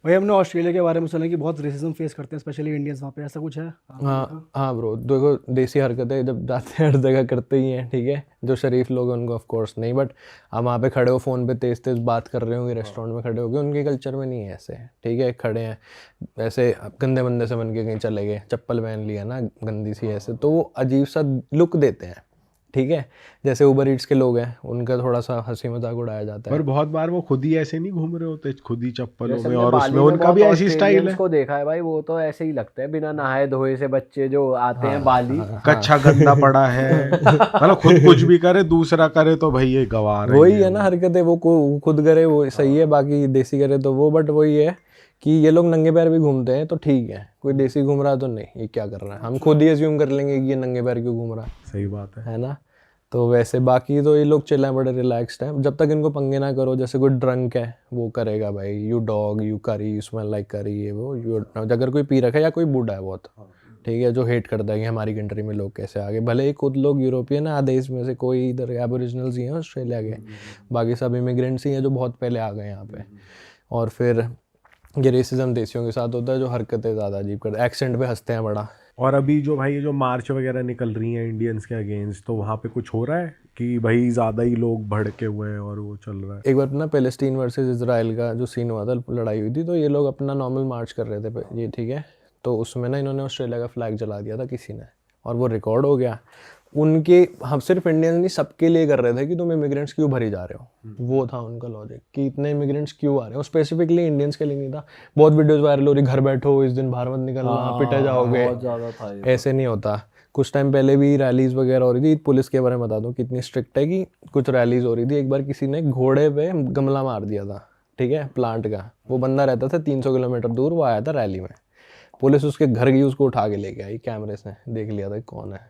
भाई हमने ऑस्ट्रेलिया के बारे में सुना कि बहुत रेसिज्म फेस करते हैं स्पेशली इंडियंस वहाँ पे, ऐसा कुछ है आपने देखा? हाँ हाँ ब्रो, देखो देसी हरकतें जब जाते हैं हर जगह करते ही हैं, ठीक है। जो शरीफ लोग हैं उनको ऑफ कोर्स नहीं, बट आप वहाँ पे खड़े हो फ़ोन पे तेज तेज बात कर रहे होंगे रेस्टोरेंट में खड़े होगे, उनके कल्चर में नहीं है ऐसे, ठीक है। खड़े हैं ऐसे गंदे बंदे से बन के कहीं चले गए, चप्पल पहन लिया ना गंदी सी ऐसे, तो वो अजीब सा लुक देते हैं, ठीक है। जैसे उबर ईट्स के लोग हैं, उनका थोड़ा सा हंसी मजाक उड़ाया जाता पर है। बहुत बार वो खुद ही ऐसे नहीं घूम रहे होते, खुद ही चप्पलों जैसे में, हमने और उसमें बाली में उनका बहुत भी ऐसी स्टाइल ऑस्ट्रेलियंस है। को देखा है भाई, वो तो ऐसे ही लगते हैं बिना नहाए धोए से बच्चे जो आते हैं हाँ बाली। हाँ हाँ। कच्चा गंदा पड़ा है, मतलब खुद कुछ भी करे दूसरा करे तो भाई ये गवा रही वही है है ना वो। हरकतें, वो खुद करे वो सही है, बाकी देसी करे तो वो, बट वही है कि ये लोग नंगे पैर भी घूमते हैं तो ठीक है, कोई देसी घूम रहा है तो नहीं, ये क्या कर रहा है, हम खुद ही अज्यूम कर लेंगे कि ये नंगे पैर क्यों घूम रहा सही बात है। है ना। तो वैसे बाकी तो ये लोग चिल हैं, बड़े रिलैक्स्ड हैं, जब तक इनको पंगे ना करो। जैसे कोई ड्रंक है वो करेगा भाई, यू डॉग, यू करी, यू स्मेल लाइक करी, ये वो यू, अगर कोई पी रखा है या कोई बूढ़ा है बहुत, ठीक है, जो हेट करता है कि हमारी कंट्री में लोग कैसे आगे, भले ही खुद लोग यूरोपियन है आधे इसमें से, कोई इधर एबोरिजिनल्स ही हैं ऑस्ट्रेलिया के, बाकी सब इमिग्रेंट्स ही हैं जो बहुत पहले आ गए यहाँ पे। और फिर ये रेसिज्म देसियों के साथ होता है, जो हरकतें ज़्यादा अजीब करते हैं, एक्सेंट पे हंसते हैं बड़ा। और अभी जो भाई ये जो मार्च वगैरह निकल रही हैं इंडियंस के अगेंस्ट, तो वहाँ पे कुछ हो रहा है कि भाई ज़्यादा ही लोग भड़के हुए हैं और वो चल रहा है? एक बार ना पैलेस्टीन वर्सेस इसराइल का जो सीन हुआ था, लड़ाई हुई थी, तो ये लोग अपना नॉर्मल मार्च कर रहे थे ये, ठीक है। तो उसमें ना इन्होंने ऑस्ट्रेलिया का फ्लैग जला दिया था किसी ने, और वो रिकॉर्ड हो गया उनके। हम सिर्फ इंडियंस नहीं, सबके लिए कर रहे थे कि तुम इमिग्रेंट्स क्यों भरी जा रहे हो, वो था उनका लॉजिक कि इतने इमिग्रेंट्स क्यों आ रहे हो, स्पेसिफिकली इंडियंस के लिए नहीं था। बहुत वीडियोस वायरल हो रही, घर बैठो इस दिन बाहर मत निकलना, पिटे जाओगे, बहुत ज्यादा था ये तो। ऐसे नहीं होता। कुछ टाइम पहले भी रैलीज वगैरह हो रही थी, पुलिस के बारे में बता दूं कितनी स्ट्रिक्ट है कि कुछ रैलीज हो रही थी, एक बार किसी ने घोड़े पे गमला मार दिया था, ठीक है, प्लांट का। वो बंदा रहता था 300 किलोमीटर दूर, वो आया था रैली में, पुलिस उसके घर गई, उसको उठा के लेके आई, कैमरे से देख लिया था कौन है,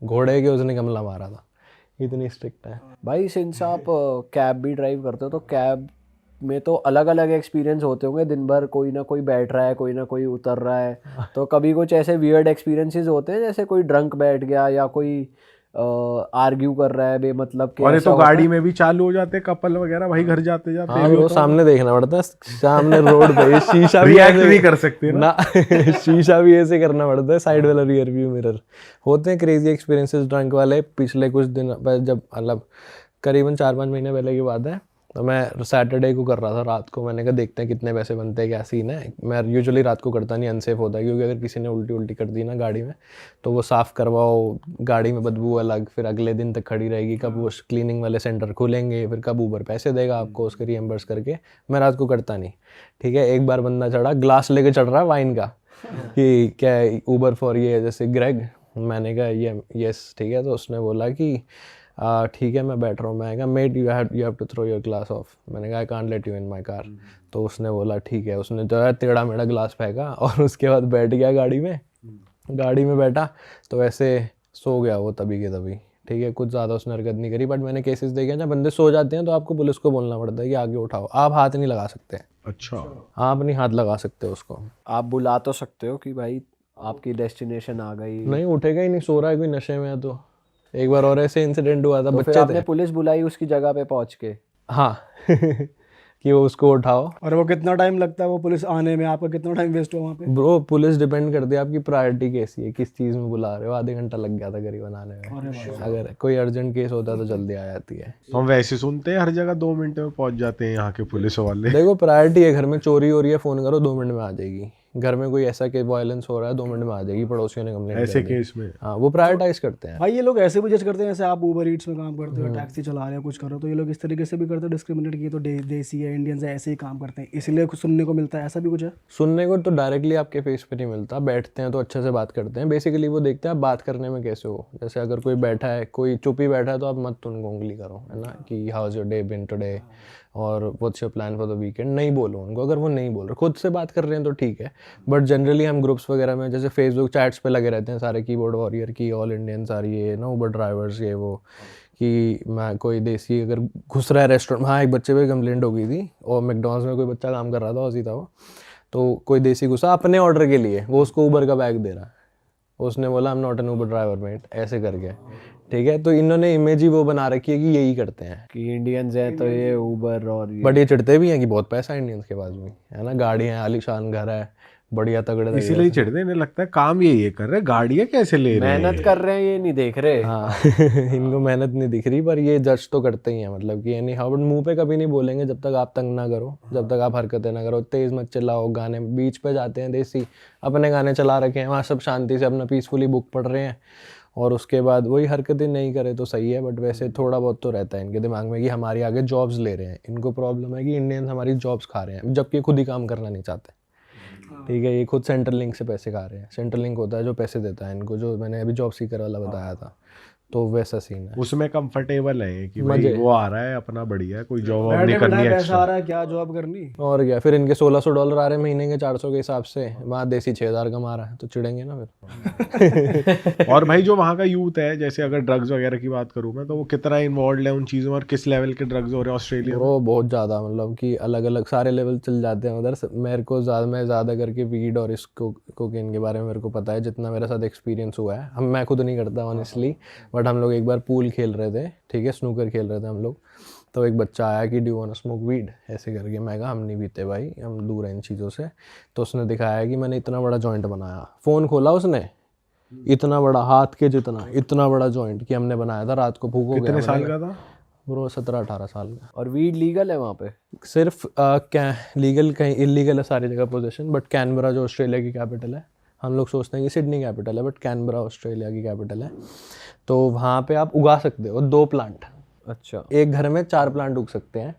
घोड़े के उसने गमला मारा था, इतनी स्ट्रिक्ट है। भाई सिंस आप कैब भी ड्राइव करते हो, तो कैब में तो अलग अलग एक्सपीरियंस होते होंगे, दिन भर कोई ना कोई बैठ रहा है, कोई ना कोई उतर रहा है, तो कभी कुछ ऐसे वियर्ड एक्सपीरियंसेस होते हैं, जैसे कोई ड्रंक बैठ गया या कोई आर्ग्यू कर रहा है बेमतलब के, और ये ऐसा तो होता गाड़ी है? में भी चालू हो जाते कपल वगैरह भाई, घर जाते जाते हाँ भी वो होता सामने देखना पड़ता है, सामने रोड पे शीशा भी रिएक्ट ऐसे नहीं कर सकते ना। ना शीशा भी ऐसे करना पड़ता है, साइड वाला रियर व्यू मिरर। होते हैं क्रेजी एक्सपीरियंसेस ड्रंक वाले। पिछले कुछ दिन जब मतलब करीबन 4-5 महीने पहले की बात है, तो मैं सैटरडे को कर रहा था रात को, मैंने कहा देखते हैं कितने पैसे बनते हैं, क्या सीन है। मैं यूजुअली रात को करता नहीं, अनसेफ होता है, क्योंकि अगर किसी ने उल्टी उल्टी कर दी ना गाड़ी में, तो वो साफ़ करवाओ, गाड़ी में बदबू अलग, फिर अगले दिन तक खड़ी रहेगी, कब वो क्लीनिंग वाले सेंटर खुलेंगे, फिर कब ऊबर पैसे देगा आपको उसके रिएम्बर्स करके। मैं रात को करता नहीं, ठीक है। एक बार बंदा चढ़ा, ग्लास लेके चढ़ रहा है वाइन का, कि क्या ऊबर फॉर ये जैसे ग्रेग, मैंने कहा ये यस, ठीक है। तो उसने बोला कि ठीक है मैं बैठ रहा हूँ, मैं कहा mate you have to throw your glass off, मैंने कहा I can't let you in my car. तो उसने बोला ठीक है, उसने जो है टेढ़ा मेढ़ा ग्लास फेंका और उसके बाद बैठ गया गाड़ी में। गाड़ी में बैठा तो ऐसे सो गया वो तभी के तभी, ठीक है। कुछ ज़्यादा उसने हरकत नहीं करी, बट मैंने केसेस देखे हैं जब बंदे सो जाते हैं तो आपको पुलिस को बोलना पड़ता है कि आगे उठाओ, आप हाथ नहीं लगा सकते, अच्छा। आप नहीं हाथ लगा सकते उसको। आप बुला तो सकते हो कि भाई आपकी डेस्टिनेशन आ गई, नहीं उठेगा ही नहीं, सो रहा है कोई नशे में है तो। एक बार और ऐसे इंसिडेंट हुआ था, तो फिर बच्चे आपने थे। पुलिस बुलाई उसकी जगह पे पहुंच के? हाँ कि वो उसको उठाओ। और वो कितना टाइम लगता है वो पुलिस आने में, आपका कितना टाइम वेस्ट हुआ वहाँ पे? ब्रो पुलिस डिपेंड करती है आपकी प्रायोरिटी कैसी है, किस चीज़ में बुला रहे हो। आधे घंटा लग गया था करीबन आने में, अगर कोई अर्जेंट केस होता है तो जल्दी आ जाती है। हम वैसे सुनते हैं हर जगह 2 मिनट में पहुंच जाते हैं यहाँ के पुलिस वाले। देखो प्रायोरिटी है, घर में चोरी हो रही है, फ़ोन करो 2 मिनट में आ जाएगी। घर में कोई ऐसा कि वायलेंस हो रहा है 2 मिनट में आ जाएगी, पड़ोसियों ने कंप्लेंट ऐसे कर दी। केस में हाँ वो प्रायोरिटाइज करते हैं। भाई ये लोग ऐसे भी जज करते हैं, जैसे आप ऊबर ईट्स में काम करते हो, टैक्सी चला रहे हो, कुछ कर रहे हो, तो ये लोग इस तरीके से भी करते हो डिस्क्रिमिनेट, की तो देसी है, इंडियंस है, ऐसे ही काम करते हैं, इसलिए कुछ सुनने को मिलता है, ऐसा भी कुछ है? सुनने को तो डायरेक्टली आपके फेस पे नहीं मिलता, बैठते हैं तो अच्छे से बात करते हैं। बेसिकली वो देखते हैं आप बात करने में कैसे हो। जैसे अगर कोई बैठा है, कोई चुप ही बैठा है, तो आप मत उनको उंगली करो, है ना, कि how is your day been today और what's your plan for the weekend, नहीं बोलो उनको। अगर वो नहीं बोल रहे, खुद से बात कर रहे हैं तो ठीक है, बट जनरली हम ग्रुप्स वगैरह में जैसे फेसबुक चैट्स पे लगे रहते हैं सारे, कीबोर्ड वॉरियर की, ऑल इंडियंस आ रही है ना, ऊबर ड्राइवर्स ये वो, कि मैं कोई देसी अगर घुस रहा है रेस्टोरेंट में। हाँ एक बच्चे पे कंप्लेंट हो गई थी, और मैकडॉनल्ड्स में कोई बच्चा काम कर रहा था, ऑसी था वो, तो कोई देसी घुसा अपने ऑर्डर के लिए, वो उसको ऊबर का बैग दे रहा है, उसने बोला I am not an Uber driver mate, ऐसे करके, ठीक है। तो इन्होंने इमेज ही वो बना रखी है कि यही करते हैं, कि इंडियंस हैं तो ये ऊबर और ये बट ये चिढ़ते भी हैं कि बहुत पैसा है इंडियंस के पास भी, है ना, गाड़ियाँ, आलीशान घर है, बढ़िया तगड़े तगड़े इसीलिए चिढ़ते, इन्हें लगता है काम ये कर रहे, गाड़ियाँ कैसे ले रहे हैं। मेहनत कर रहे हैं ये नहीं देख रहे। हाँ इनको मेहनत नहीं दिख रही, पर ये जज तो करते ही हैं, मतलब कि एनी हाउ, बट मुंह पे कभी नहीं बोलेंगे जब तक आप तंग ना करो, जब तक आप हरकतें ना करो, तेज मत चिल्लाओ, गाने बीच पे जाते हैं देसी, अपने गाने चला रखे हैं वहाँ, सब शांति से अपना पीसफुली बुक पढ़ रहे हैं, और उसके बाद वही हरकतें नहीं करे तो सही है। बट वैसे थोड़ा बहुत तो रहता है इनके दिमाग में कि हमारी आगे जॉब्स ले रहे हैं, इनको प्रॉब्लम है कि इंडियंस हमारी जॉब्स खा रहे हैं, जबकि खुद ही काम करना नहीं चाहते, ठीक है। ये खुद सेंट्रल लिंक से पैसे खा रहे हैं, सेंट्रल लिंक होता है जो पैसे देता है इनको, जो मैंने अभी जॉब सीकर वाला बताया था, तो वैसा सीन है। उसमें कंफर्टेबल है कि मजे। भाई वो आ रहा है अपना बढ़िया, कोई जॉब बैठे नहीं करनी बैठाए पैसा आ एक्स्ट्रा। रहा है, क्या जॉब करनी। और क्या, फिर इनके $1600 आ रहे हैं महीने के 400 के हिसाब से, वहाँ देसी 6000 कमा रहा है, तो चिढ़ेंगे ना फिर। और भाई जो वहाँ का यूथ है, जैसे अगर ड्रग्स वगैरह की बात करूँ मैं, तो वो कितना इन्वॉल्व है उन चीज़ों में, और किस लेवल के ड्रग्स हो रहे हैं ऑस्ट्रेलिया में। वो बहुत ज़्यादा, मतलब कि अलग अलग सारे लेवल चल जाते हैं उधर। मेरे को मैं ज़्यादा करके वीड और इसको कोकेन के बारे में मेरे को पता है, जितना मेरे साथ एक्सपीरियंस हुआ है। मैं खुद नहीं करता ऑनेस्टली, बट हम लोग एक बार पूल खेल रहे थे, ठीक है, स्नूकर खेल रहे थे हम लोग, तो एक बच्चा आया कि do want to smoke weed, ऐसे करके। मैं कहा हम नहीं पीते भाई, हम दूर हैं इन चीज़ों से। तो उसने दिखाया कि मैंने इतना बड़ा जॉइंट बनाया, फ़ोन खोला उसने, इतना बड़ा, हाथ के जितना, इतना बड़ा जॉइंट कि हमने बनाया था, रात को भूख हो गया। कितने साल का था ब्रो? 17-18 साल का। और वीड लीगल है वहाँ पे? सिर्फ क्या लीगल, कहीं इलीगल है सारी जगह पोजीशन, बट कैनबरा जो ऑस्ट्रेलिया की कैपिटल है, हम लोग सोचते हैं कि सिडनी कैपिटल है, बट कैनबरा ऑस्ट्रेलिया की कैपिटल है, तो वहाँ पे आप उगा सकते हो 2 प्लांट। अच्छा। एक घर में 4 प्लांट उग सकते हैं,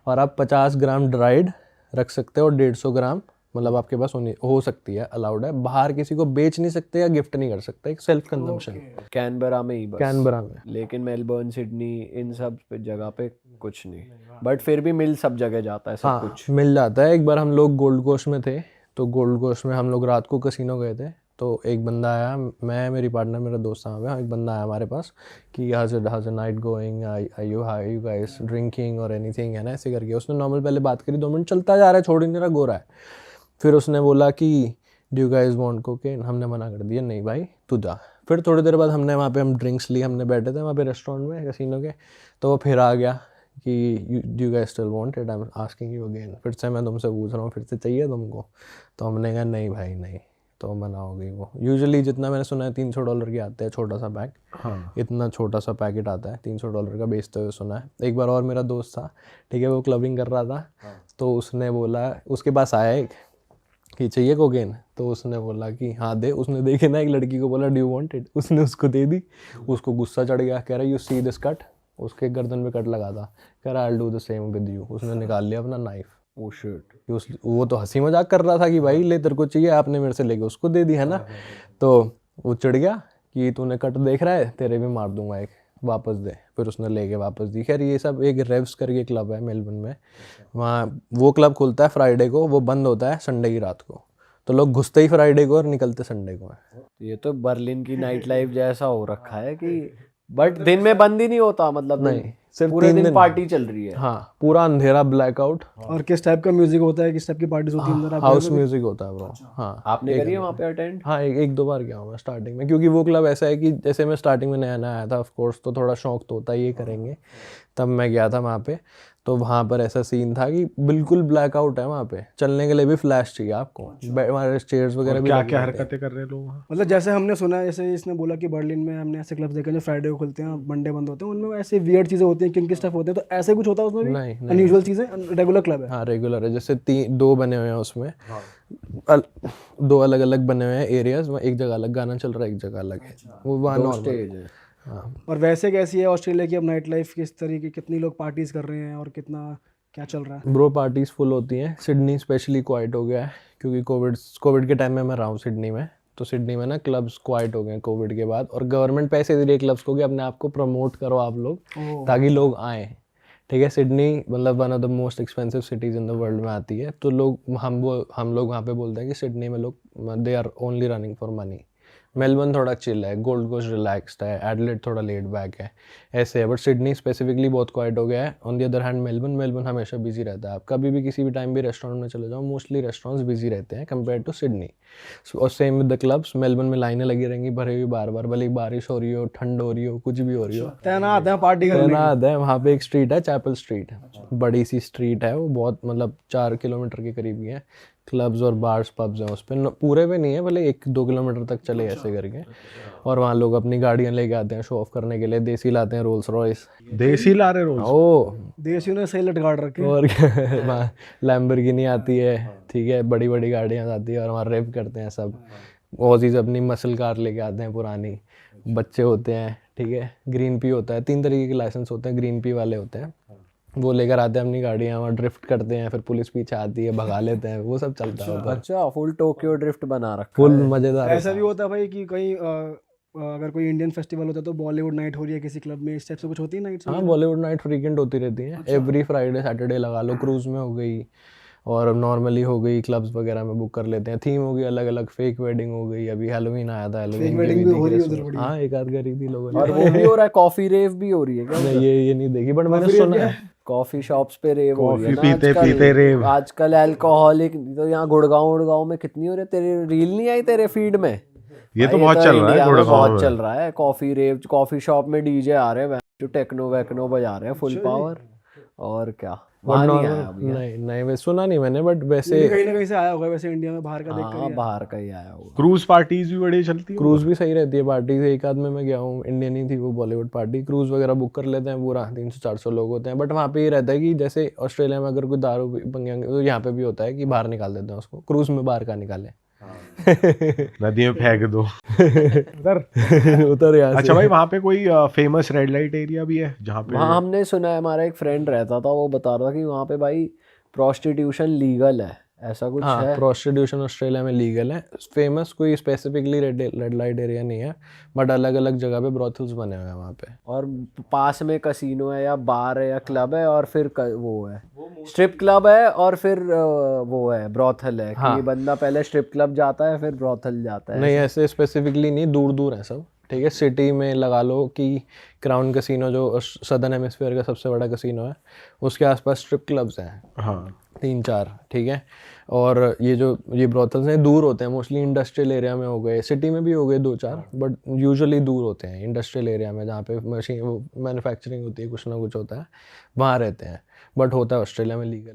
और आप 50 ग्राम ड्राइड रख सकते हो, और 150 ग्राम मतलब आपके पास हो सकती है, अलाउड है। बाहर किसी को बेच नहीं सकते या गिफ्ट नहीं कर सकते, एक सेल्फ कंजम्पशन। कैनबरा में ही बस? कैनबरा में। लेकिन मेलबर्न, सिडनी, इन सब जगह पे कुछ नहीं, बट फिर भी मिल सब जगह जाता है सब हाँ कुछ। मिल जाता है। एक बार हम लोग गोल्ड कोस्ट में थे, तो गोल्ड कोस्ट में हम लोग रात को कसिनो गए थे, तो एक बंदा आया, मैं, मेरी पार्टनर, मेरा दोस्त वहाँ पे, एक बंदा आया हमारे पास कि how is night going, you guys drinking और एनीथिंग, है ना, ऐसे करके। उसने नॉर्मल पहले बात करी, 2 मिनट चलता जा रहा है, छोड़ ही नहीं रहा, गोरा है। फिर उसने बोला कि do you guys want cocaine, हमने मना कर दिया, नहीं भाई तू जा। फिर थोड़ी देर बाद हमने वहाँ पे हम ड्रिंक्स ली, हमने बैठे थे वहाँ पे रेस्टोरेंट में कसिनो के, तो वो फिर आ गया कि do you guys still want it, I am asking you again, फिर से मैं तुमसे पूछ रहा हूँ, फिर से चाहिए तुमको? तो हमने कहा नहीं भाई नहीं, तो मना हो गई वो। यूजुअली जितना मैंने सुना है $300 के आते हैं, छोटा सा पैक। हाँ। इतना छोटा सा पैकेट आता है, $300 का बेचते हुए सुना है। एक बार और मेरा दोस्त था, ठीक है, वो क्लबिंग कर रहा था, तो उसने बोला, उसके पास आया एक कि चाहिए कोकेन, तो उसने बोला कि हाँ दे। उसने देखे ना एक लड़की को, बोला डू यू वांट इट, उसने उसको दे दी। उसको गुस्सा चढ़ गया, कह रहा यू सी दिस कट, उसके गर्दन पे कट लगा था, कह रहा I will do the same with you. उसने निकाल लिया अपना नाइफ। Oh shit. वो तो हंसी मजाक कर रहा था कि भाई ले तेरे को चाहिए, आपने मेरे से लेके उसको दे दी, है ना। तो वो चिढ़ गया कि तूने कट देख रहा है, तेरे भी मार दूंगा एक, वापस दे। फिर उसने लेके वापस दी। खैर ये सब एक रेव्स करके क्लब है मेलबर्न में, वहाँ वो क्लब खुलता है फ्राइडे को, वो बंद होता है संडे की रात को, तो लोग घुसते ही फ्राइडे को और निकलते संडे को है। ये तो बर्लिन की नाइट लाइफ जैसा हो रखा है कि, बट दिन में बंद ही नहीं होता, मतलब नहीं, सिर्फ पूरे 3 दिन दिन पार्टी चल रही है। हाँ, पूरा अंधेरा, ब्लैकआउट। और किस टाइप का म्यूजिक होता है, किस टाइप की पार्टीज होती है अंदर? आप हाउस म्यूजिक होता है ब्रो। हाँ आपने करी है वहाँ पे अटेंड? हाँ, एक 2 बार गया हूँ मैं स्टार्टिंग में, क्योंकि वो क्लब ऐसा है कि जैसे मैं स्टार्टिंग में नया नया आया था, ऑफ कोर्स तो थोड़ा शौक तो होता है ये करेंगे, तब मैं गया था वहाँ पे। तो वहाँ पर ऐसा सीन था कि बिल्कुल ब्लैकआउट है वहाँ पे, चलने के लिए भी फ्लैश चाहिए आपको, हमारे चेयर्स वगैरह भी क्या लगे क्या होते हैं। हरकतें कर रहे हैं लोग वहाँ? मतलब जैसे हमने सुना है, जैसे इसने बोला कि बर्लिन में हमने ऐसे क्लब्स देखे हैं जो फ्राइडे को खुलते हैं, मंडे बंद होते हैं, उनमें ऐसे वियर्ड चीज़ें होती हैं, किनकी स्टफ होते हैं, तो ऐसे कुछ होता है उसमें भी? नहीं, नहीं। अनयूजुअल चीज़ें, रेगुलर क्लब है? हाँ रेगुलर है, जैसे 2 बने हुए हैं उसमें, 2 अलग अलग बने हुए हैं एरियाज, एक जगह अलग गाना चल रहा है, एक जगह अलग है, वो वहाँ नॉर्मल स्टेज है। हाँ। और वैसे कैसी है ऑस्ट्रेलिया की अब नाइट लाइफ, किस तरीके, कितनी लोग पार्टीज कर रहे हैं और कितना क्या चल रहा है? ब्रो पार्टीज फुल होती हैं। सिडनी स्पेशली क्वाइट हो गया है, क्योंकि कोविड के टाइम में मैं रहा हूँ सिडनी में, तो सिडनी में ना क्लब्स क्वाइट हो गए हैं कोविड के बाद, और गवर्नमेंट पैसे दे रही है क्लब्स को कि अपने आप को प्रमोट करो आप लोग, ताकि लोग आएँ, ठीक है। सिडनी मतलब one of the most expensive cities in the world में आती है, तो लोग हम लोग वहाँ पे बोलते हैं कि सिडनी में लोग they are only running for money, Melbourne थोड़ा चिल है, गोल्ड कोस्ट रिलैक्स्ड है, एडलेड थोड़ा लेड बैक है, ऐसे है। बट सिडनी स्पेसिफिकली बहुत क्वाइट हो गया है। On the other hand Melbourne हमेशा बिजी रहता है। आप कभी भी किसी भी टाइम भी रेस्टोरेंट में चले जाओ, मोस्टली रेस्टोरेंट्स बिजी रहते हैं कंपेयर टू सिडनी। और same with the clubs, Melbourne में लाइनें लगी रहेंगी भरे हुई बार बार, भले ही बारिश हो रही हो, ठंड हो रही हो, कुछ भी हो रही हो, तैनात है पार्टी करने तैनात है। वहाँ पे एक स्ट्रीट है, चैपल स्ट्रीट, बड़ी सी स्ट्रीट है वो, बहुत मतलब 4 किलोमीटर के करीब ही है। क्लब्स और बार्स पब्स हैं उस पर, पूरे पे नहीं है, भले 1-2 किलोमीटर तक चले ऐसे करके। और वहाँ लोग अपनी गाड़ियाँ लेके आते हैं शो ऑफ करने के लिए, देसी लाते हैं रोल्स रॉयस। देसी ला रहे रोज? ओ देसियों ने सही लटकाट रखे। और क्या वहाँ लैम्बोर्गिनी आती है, ठीक है, बड़ी बड़ी गाड़ियाँ आती है और वहाँ रेप करते हैं सब। ऑजीज अपनी मसल कार लेके आते हैं पुरानी, बच्चे होते हैं, ठीक है। ग्रीन पी होता है, 3 तरीके के लाइसेंस होते हैं, ग्रीन पी वाले होते हैं, वो लेकर आते हैं अपनी गाड़ियाँ, वहाँ ड्रिफ्ट करते हैं, फिर पुलिस पीछे आती है, भगा लेते हैं, वो सब चलता है उधर। अच्छा, फुल टोक्यो ड्रिफ्ट बना रखा फुल है। मज़ेदार। ऐसा भी होता है भाई कि कहीं अगर कोई इंडियन फेस्टिवल होता है तो बॉलीवुड नाइट हो रही है किसी क्लब में, इस टाइप से कुछ होती है नाइट्स? हाँ, बॉलीवुड नाइट फ्रीक्वेंट होती रहती है, एवरी फ्राइडे सैटरडे लगा लो। क्रूज में हो गई और नॉर्मली हो गई, क्लब्स वगैरह में बुक कर लेते हैं। थीम हो गई अलग अलग, फेक वेडिंग हो गई, अभी हैलोवीन आया था, हैलोवीन wedding भी हो रही है उधर बड़ी। हाँ, एक आध करी थी लोगों और ने। वो भी हो रहा है, कॉफी रेव भी हो रही है क्या? नहीं, ये नहीं देखी, बट मैंने सुना है। कॉफी शॉप्स पे रेव हो रही है कॉफी ना पीते आजकल। पीते रेव। आजकल अल्कोहलिक तो यहाँ गुड़गांव में कितनी हो रही है, तेरे रील नहीं आई तेरे फीड में? ये तो भाई, बहुत चल रहा है इंडिया में गुड़गांव बहुत में। चल रहा है कॉफी रेव। कॉफी शॉप में डीजे आ रहे हैं जो टेक्नो वैक्नो बजा रहे हैं फुल पावर। और क्या, वहाँ नहीं आया अभी? नहीं नहीं, वैसे सुना नहीं मैंने, बट वैसे ये कहीं ना कहीं से आया होगा वैसे, इंडिया में बाहर का देख हाँ, बाहर का ही आया होगा। क्रूज पार्टीज भी बड़ी चलती है। क्रूज भी सही रहती है पार्टी से। एक आध में मैं गया हूँ, इंडियन ही थी वो, बॉलीवुड पार्टी। क्रूज वगैरह बुक कर लेते हैं, पूरा 300-400 लोग होते हैं। बट वहाँ पे ये रहता है कि जैसे ऑस्ट्रेलिया में अगर कोई दारू पंगे तो यहाँ पे भी होता है कि बाहर निकाल देते हैं उसको। क्रूज में बाहर का निकाले नदी में फेंक दो उधर उतर यहाँ अच्छा भाई, वहाँ पे कोई फेमस रेड लाइट एरिया भी है जहाँ पे? वहाँ हमने सुना है, हमारा एक फ्रेंड रहता था, वो बता रहा था कि वहाँ पे भाई प्रोस्टिट्यूशन लीगल है, ऐसा कुछ हाँ, है। प्रोस्टिट्यूशन ऑस्ट्रेलिया में लीगल है। फेमस कोई स्पेसिफिकली रेड लाइट एरिया नहीं है, बट अलग अलग जगह पे ब्रोथल्स बने हुए हैं वहाँ पे। और पास में कसिनो है या बार है या क्लब है, और फिर वो है स्ट्रिप क्लब है, और फिर वो है ब्रोथल है। कि बंदा पहले स्ट्रिप क्लब जाता है फिर ब्रोथल जाता है। नहीं, ऐसे स्पेसिफिकली नहीं, दूर दूर है सब, ठीक है। सिटी में लगा लो कि क्राउन कसिनो जो सदर्न हेमिस्फीयर का सबसे बड़ा कसिनो है, उसके आसपास स्ट्रिप क्लब्स हैं, हाँ 3-4, ठीक है। और ये ब्रोथल्स हैं दूर होते हैं, मोस्टली इंडस्ट्रियल एरिया में हो गए, सिटी में भी हो गए 2-4, बट यूजुअली दूर होते हैं इंडस्ट्रियल एरिया में, जहाँ पे मशीन मैन्युफैक्चरिंग होती है, कुछ ना कुछ होता है, वहाँ रहते हैं। बट होता है ऑस्ट्रेलिया में लीगल।